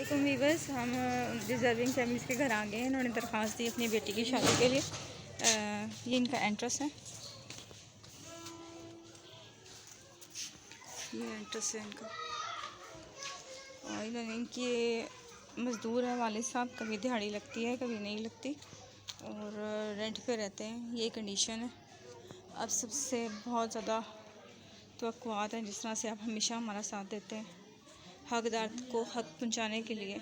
वालेकुम वीवर्स। हम deserving families के घर आ गए हैं। इन्होंने दरख्वास्त दी अपनी बेटी की शादी के लिए। ये इनका एंट्रेंस है, ये एंट्रेंस है इनका। और इन्होंने इनकी मज़दूर है वालिद साहब, कभी दिहाड़ी लगती है कभी नहीं लगती, और रेंट पे रहते हैं। ये कंडीशन है। अब सबसे बहुत ज़्यादा तवक्कुआत हैं, जिस तरह से आप हमेशा हमारा साथ देते हैं हकदार को हक पहुंचाने के लिए,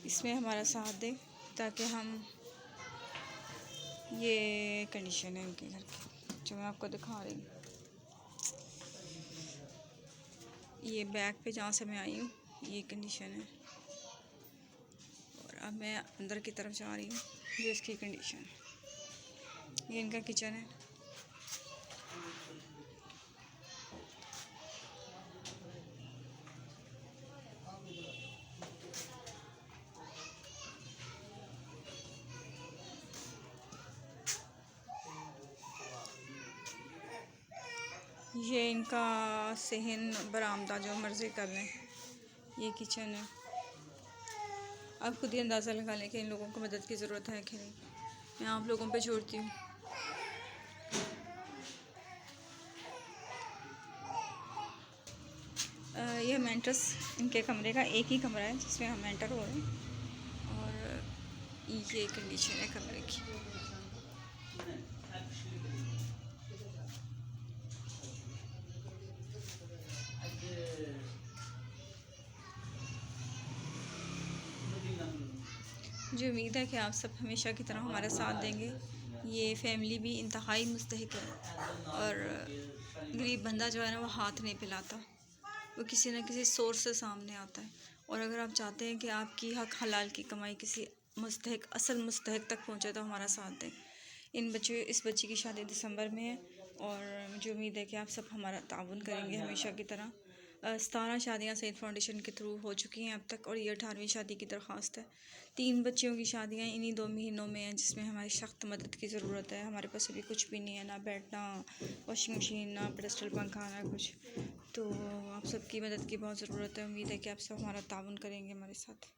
इसमें हमारा साथ दें ताकि हम, ये कंडीशन है इनके घर की जो मैं आपको दिखा रही हूँ। ये बैक पे जहाँ से मैं आई हूँ ये कंडीशन है, और अब मैं अंदर की तरफ जा रही हूँ। ये इसकी कंडीशन है। ये इनका किचन है। ये इनका सहन बरामदा जो मर्ज़ी कर लें। ये किचन है। आप खुद ही अंदाज़ा लगा लें कि इन लोगों को मदद की ज़रूरत है कि नहीं। मैं आप लोगों पे छोड़ती हूँ। ये मेंटर्स इनके कमरे का एक ही कमरा है जिसमें हम एंटर हो रहे हैं, और ये कंडीशन है कमरे की। मुझे उम्मीद है कि आप सब हमेशा की तरह हमारा साथ देंगे। ये फैमिली भी इंतहाई मुस्तहिक है, और गरीब बंदा जो है ना वो हाथ नहीं फैलाता, वो किसी न किसी सोर्स से सामने आता है। और अगर आप चाहते हैं कि आपकी हक हलाल की कमाई किसी मुस्तहिक असल मुस्तहिक तक पहुँचे तो हमारा साथ दें। इस बच्ची की शादी दिसंबर में है, और मुझे उम्मीद है कि आप सब हमारा ताउन करेंगे हमेशा की तरह। 17 शादियाँ सईद फाउंडेशन के थ्रू हो चुकी हैं अब तक, और ये 18वीं शादी की दरख्वास्त है। 3 बच्चियों की शादियाँ इन्हीं 2 महीनों में हैं, जिसमें हमारी सख्त मदद की ज़रूरत है। हमारे पास अभी कुछ भी नहीं है, ना बेड, ना वॉशिंग मशीन, ना पेडस्टल पंखा, ना कुछ। तो आप सबकी मदद की बहुत ज़रूरत है। उम्मीद है कि आप सब हमारा ताउन करेंगे हमारे साथ।